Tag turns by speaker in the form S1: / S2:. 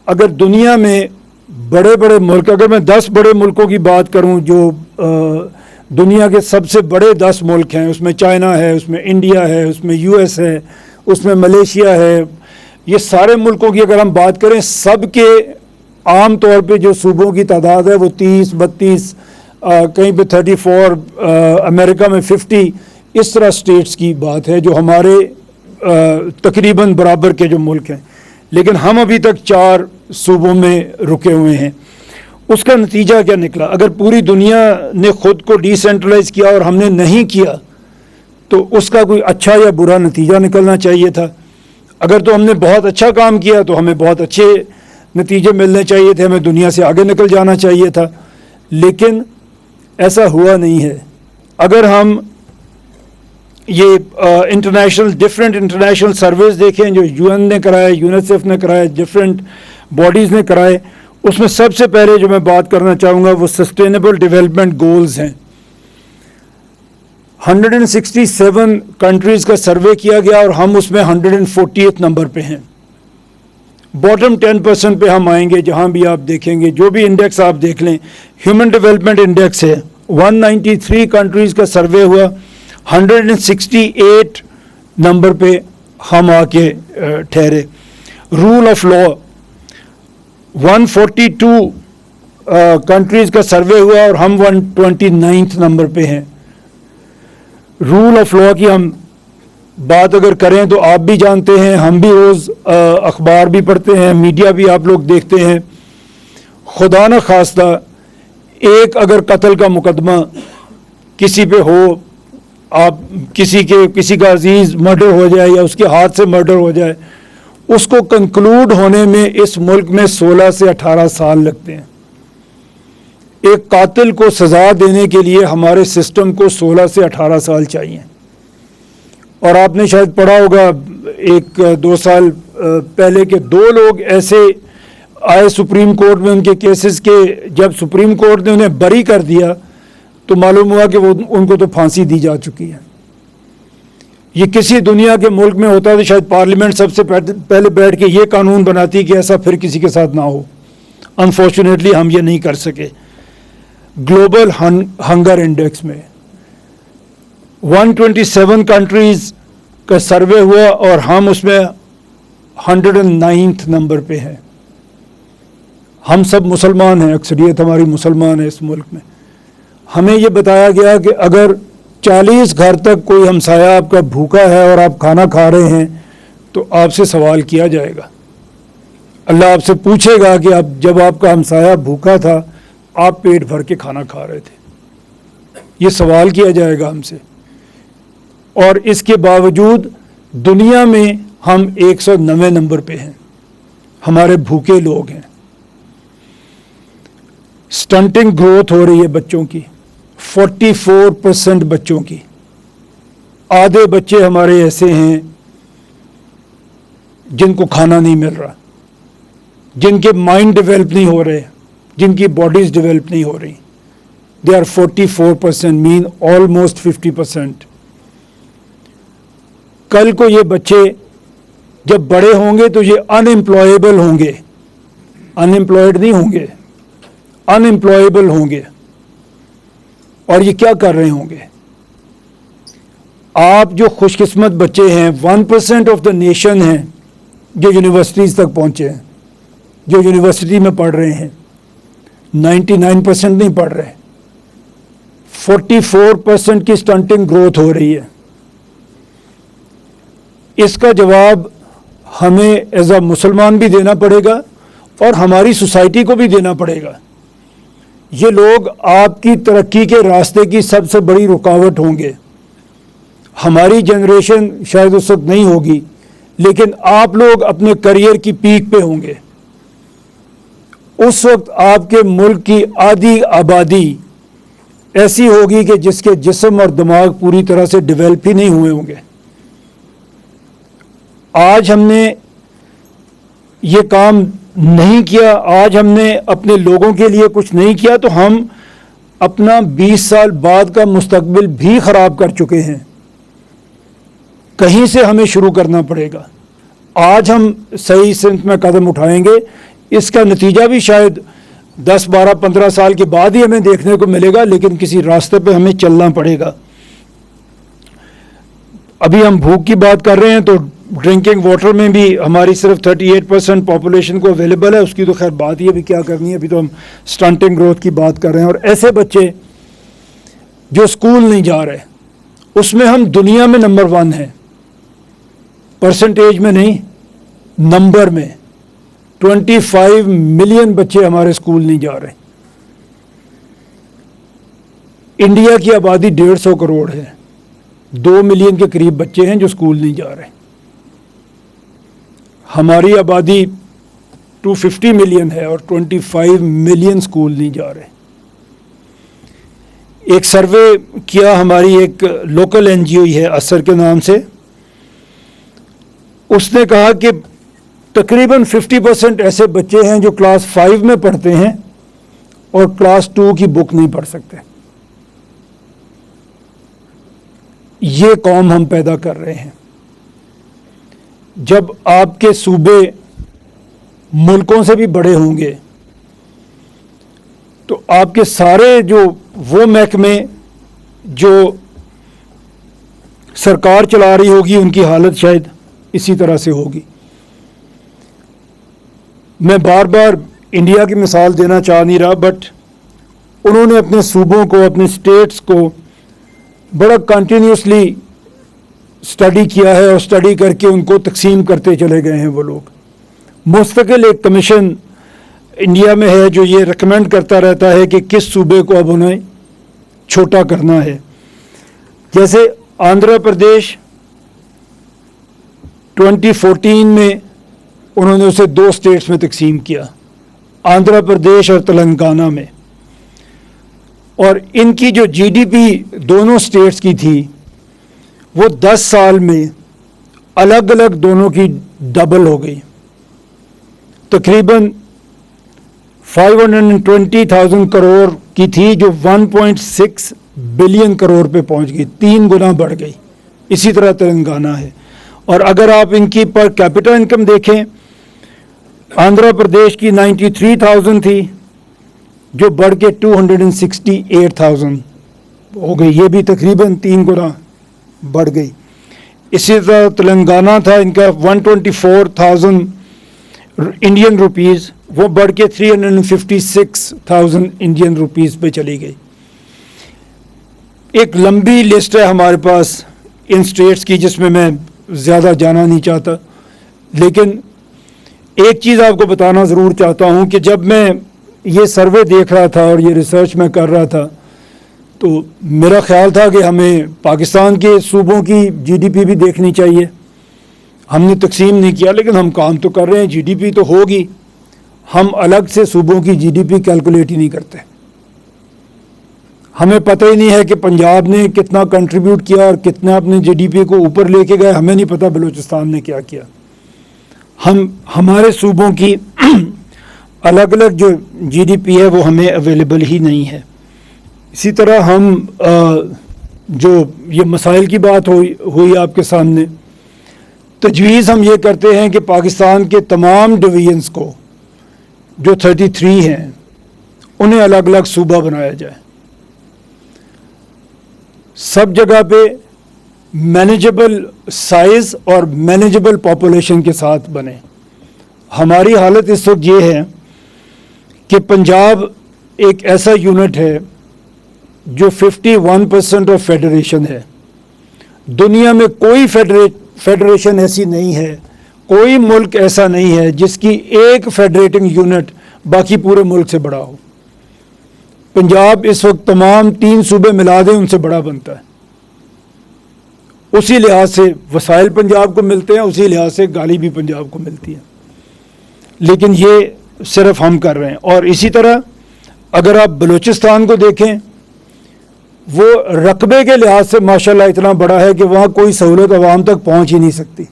S1: अगर दुनिया में बड़े बड़े मुल्क, अगर मैं 10 बड़े मुल्कों की बात करूं जो दुनिया के सबसे बड़े 10 मुल्क हैं, उसमें चाइना है, उसमें इंडिया है, उसमें यूएस है, उसमें मलेशिया है, ये सारे मुल्कों की अगर हम बात करें, सब के आम तौर पे जो सूबों की तादाद है वो 30, 32, कहीं पे 34, अमेरिका में 50, इस तरह स्टेट्स की बात है जो हमारे तकरीबन बराबर के जो मुल्क हैं। लेकिन हम अभी तक 4 सूबों में रुके हुए हैं। उसका नतीजा क्या निकला? अगर पूरी दुनिया ने खुद को डिसेंट्रलाइज किया और हमने नहीं किया तो उसका कोई अच्छा या बुरा नतीजा निकलना चाहिए था। अगर तो हमने बहुत अच्छा काम किया तो हमें बहुत अच्छे नतीजे मिलने चाहिए थे, हमें दुनिया से आगे निकल जाना चाहिए था, लेकिन ऐसा हुआ नहीं है। अगर हम ये डिफरेंट इंटरनेशनल सर्वेज देखें जो यूएन ने कराए, यूनिसेफ ने कराए, डिफरेंट बॉडीज़ ने कराए, उसमें सबसे पहले जो मैं बात करना चाहूँगा वो सस्टेनेबल डेवलपमेंट गोल्स हैं। 167 कंट्रीज़ का सर्वे किया गया और हम उसमें 140th नंबर पे हैं। बॉटम 10% पे हम आएंगे। जहाँ भी आप देखेंगे, जो भी इंडेक्स आप देख लें, ह्यूमन डेवलपमेंट इंडेक्स है, 193 कंट्रीज़ का सर्वे हुआ, 168 नंबर पे हम आके ठहरे। रूल ऑफ लॉ 142 कंट्रीज़ का सर्वे हुआ और हम 129th नंबर पे हैं। रूल ऑफ लॉ की हम बात अगर करें तो आप भी जानते हैं, हम भी रोज़ अखबार भी पढ़ते हैं, मीडिया भी आप लोग देखते हैं। खुदा न खास्ता एक अगर कत्ल का मुकदमा किसी पे हो, आप किसी का अजीज़ मर्डर हो जाए या उसके हाथ से मर्डर हो जाए, उसको कंक्लूड होने में इस मुल्क में 16 से 18 साल लगते हैं। एक कातिल को सज़ा देने के लिए हमारे सिस्टम को 16 से 18 साल चाहिए। और आपने शायद पढ़ा होगा 1-2 साल पहले के 2 लोग ऐसे आए सुप्रीम कोर्ट में, उनके केसेस के जब सुप्रीम कोर्ट ने उन्हें बरी कर दिया तो मालूम हुआ कि वो उनको तो फांसी दी जा चुकी है। ये किसी दुनिया के मुल्क में होता तो शायद पार्लियामेंट सबसे पहले बैठ के ये कानून बनाती कि ऐसा फिर किसी के साथ ना हो। अनफॉर्चुनेटली हम ये नहीं कर सके। ग्लोबल हंगर इंडेक्स में 127 कंट्रीज़ का सर्वे हुआ और हम उसमें 109th नंबर पे हैं। हम सब मुसलमान हैं, अक्सरियत हमारी मुसलमान है इस मुल्क में। हमें ये बताया गया कि अगर 40 घर तक कोई हमसाया आपका भूखा है और आप खाना खा रहे हैं तो आपसे सवाल किया जाएगा। अल्लाह आपसे पूछेगा कि आप जब आपका हमसाया भूखा था आप पेट भर के खाना खा रहे थे। ये सवाल किया जाएगा हमसे। और इसके बावजूद दुनिया में हम 109वें नंबर पे हैं, हमारे भूखे लोग हैं। स्टंटिंग ग्रोथ हो रही है बच्चों की, 44% बच्चों की। आधे बच्चे हमारे ऐसे हैं जिनको खाना नहीं मिल रहा, जिनके माइंड डेवलप नहीं हो रहे, जिनकी बॉडीज डेवलप नहीं हो रही। They are 44%, mean almost 50%। कल को ये बच्चे जब बड़े होंगे तो ये अनएम्प्लॉयबल होंगे, अनएम्प्लॉयड नहीं होंगे, अनएम्प्लॉयबल होंगे। और ये क्या कर रहे होंगे? आप जो खुशकिस्मत बच्चे हैं, 1% ऑफ द नेशन हैं जो यूनिवर्सिटीज़ तक पहुँचे हैं, जो यूनिवर्सिटी में पढ़ रहे हैं। 99% नहीं पढ़ रहे। 44% की स्टंटिंग ग्रोथ हो रही है। इसका जवाब हमें एज अ मुसलमान भी देना पड़ेगा और हमारी सोसाइटी को भी देना पड़ेगा। ये लोग आपकी तरक्की के रास्ते की सबसे बड़ी रुकावट होंगे। हमारी जनरेशन शायद उस वक्त नहीं होगी, लेकिन आप लोग अपने करियर की पीक पे होंगे। उस वक्त आपके मुल्क की आधी आबादी ऐसी होगी कि जिसके जिस्म और दिमाग पूरी तरह से डेवलप ही नहीं हुए होंगे। आज हमने ये काम नहीं किया, आज हमने अपने लोगों के लिए कुछ नहीं किया, तो हम अपना 20 साल बाद का मुस्तकबिल भी ख़राब कर चुके हैं। कहीं से हमें शुरू करना पड़ेगा। आज हम सही सिमत में कदम उठाएंगे, इसका नतीजा भी शायद 10, 12, 15 साल के बाद ही हमें देखने को मिलेगा, लेकिन किसी रास्ते पे हमें चलना पड़ेगा। अभी हम भूख की बात कर रहे हैं तो ड्रिंकिंग वाटर में भी हमारी सिर्फ 38% पॉपुलेशन को अवेलेबल है, उसकी तो खैर बात ही अभी क्या करनी है, अभी तो हम स्टंटिंग ग्रोथ की बात कर रहे हैं। और ऐसे बच्चे जो स्कूल नहीं जा रहे, उसमें हम दुनिया में नंबर 1 हैं, परसेंटेज में नहीं, नंबर में। 25 मिलियन बच्चे हमारे स्कूल नहीं जा रहे। इंडिया की आबादी 150 करोड़ है, 2 मिलियन के करीब बच्चे हैं जो स्कूल नहीं जा रहे। हमारी आबादी 250 मिलियन है और 25 मिलियन स्कूल नहीं जा रहे। एक सर्वे किया हमारी एक लोकल एनजीओ है असर के नाम से, उसने कहा कि तकरीबन 50% ऐसे बच्चे हैं जो क्लास 5 में पढ़ते हैं और क्लास 2 की बुक नहीं पढ़ सकते। ये कौम हम पैदा कर रहे हैं। जब आपके सूबे मुल्कों से भी बड़े होंगे तो आपके सारे जो वो महकमे जो सरकार चला रही होगी उनकी हालत शायद इसी तरह से होगी। मैं बार बार इंडिया की मिसाल देना चाह नहीं रहा, बट उन्होंने अपने सूबों को, अपने स्टेट्स को बड़ा कंटिन्यूसली स्टडी किया है और स्टडी करके उनको तकसीम करते चले गए हैं। वो लोग मुस्तकिल एक कमीशन इंडिया में है जो ये रिकमेंड करता रहता है कि किस सूबे को अब उन्हें छोटा करना है। जैसे आंध्र प्रदेश 2014 में उन्होंने उसे 2 स्टेट्स में तकसीम किया, आंध्र प्रदेश और तेलंगाना में, और इनकी जो जीडीपी दोनों स्टेट्स की थी वो 10 साल में अलग अलग दोनों की डबल हो गई। तकरीबन 520,000 करोड़ की थी जो 1.6 बिलियन करोड़ पे पहुंच गई, 3 गुना बढ़ गई। इसी तरह तेलंगाना है। और अगर आप इनकी पर कैपिटा इनकम देखें, आंध्र प्रदेश की 93,000 थी जो बढ़ के 268,000 हो गई, ये भी तकरीबन 3 गुना बढ़ गई। इसी तरह तेलंगाना था, इनका 124,000 इंडियन रुपीज़, वो बढ़ के 356,000 इंडियन रुपीज़ पे चली गई। एक लंबी लिस्ट है हमारे पास इन स्टेट्स की जिसमें मैं ज़्यादा जाना नहीं चाहता, लेकिन एक चीज़ आपको बताना ज़रूर चाहता हूँ कि जब मैं ये सर्वे देख रहा था और ये रिसर्च मैं कर रहा था तो मेरा ख्याल था कि हमें पाकिस्तान के सूबों की जीडीपी भी देखनी चाहिए। हमने तकसीम नहीं किया, लेकिन हम काम तो कर रहे हैं, जीडीपी तो होगी। हम अलग से सूबों की जीडीपी कैलकुलेट ही नहीं करते। हमें पता ही नहीं है कि पंजाब ने कितना कंट्रीब्यूट किया और कितना अपने जीडीपी को ऊपर लेके गए। हमें नहीं पता बलूचिस्तान ने क्या किया। हमारे सूबों की अलग अलग जो जीडीपी है वो हमें अवेलेबल ही नहीं है। इसी तरह हम जो ये मसाइल की बात हुई आपके सामने, तजवीज़ हम ये करते हैं कि पाकिस्तान के तमाम डिवीजन्स को जो 33 हैं उन्हें अलग अलग सूबा बनाया जाए, सब जगह पे मैनेजेबल साइज़ और मैनेजेबल पॉपुलेशन के साथ बने। हमारी हालत इस वक्त ये है कि पंजाब एक ऐसा यूनिट है जो 51% ऑफ फेडरेशन है। दुनिया में कोई फेडरेशन ऐसी नहीं है, कोई मुल्क ऐसा नहीं है जिसकी एक फेडरेटिंग यूनिट बाकी पूरे मुल्क से बड़ा हो। पंजाब इस वक्त तमाम 3 सूबे मिला दें उनसे बड़ा बनता है। उसी लिहाज से वसाइल पंजाब को मिलते हैं, उसी लिहाज से गाली भी पंजाब को मिलती है, लेकिन ये सिर्फ हम कर रहे हैं। और इसी तरह अगर आप बलूचिस्तान को देखें, वो रकबे के लिहाज से माशाल्लाह इतना बड़ा है कि वहाँ कोई सहूलत आवाम तक पहुँच ही नहीं सकती।